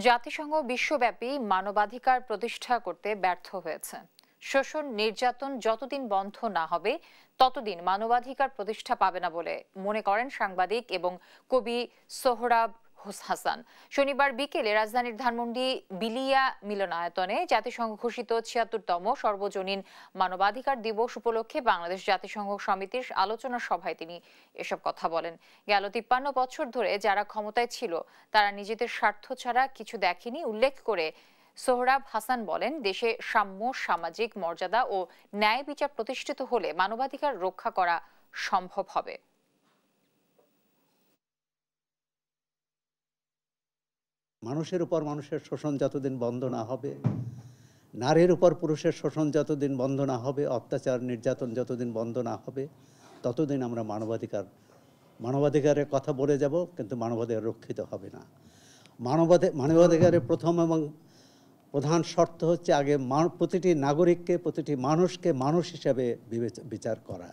জাতিসংঘ বিশ্বব্যাপী মানবাধিকার প্রতিষ্ঠা করতে ব্যর্থ হয়েছে। শোষণ নির্যাতন যতদিন বন্ধ না হবে ততদিন মানবাধিকার প্রতিষ্ঠা পাবে না বলে মনে করেন সাংবাদিক এবং কবি সোহরাব হাসান। শনিবার বিকেলে রাজধানীর ধানমন্ডি বিলিয়া মিলনায়তনে জাতিসংঘ ঘোষিত ৭৬তম সর্বজনীন মানবাধিকার দিবস উপলক্ষে বাংলাদেশ জাতিসংঘ সমিতির আলোচনা সভায় তিনি এসব কথা বলেন। গেল ৫৩ বছর ধরে যারা ক্ষমতায় ছিল তারা নিজেদের স্বার্থ ছাড়া কিছু দেখেনি উল্লেখ করে সোহরাব হাসান বলেন, দেশে সাম্য, সামাজিক মর্যাদা ও ন্যায় বিচার প্রতিষ্ঠিত হলে মানবাধিকার রক্ষা করা সম্ভব হবে। মানুষের উপর মানুষের শোষণ যতদিন বন্ধ না হবে, নারীর উপর পুরুষের শোষণ যতদিন বন্ধ না হবে, অত্যাচার নির্যাতন যতদিন বন্ধ না হবে, ততদিন আমরা মানবাধিকারের কথা বলে যাব, কিন্তু মানবাধিকার রক্ষিত হবে না। মানবাধিকারের প্রথম এবং প্রধান শর্ত হচ্ছে আগে প্রতিটি নাগরিককে, প্রতিটি মানুষকে মানুষ হিসাবে বিচার করা।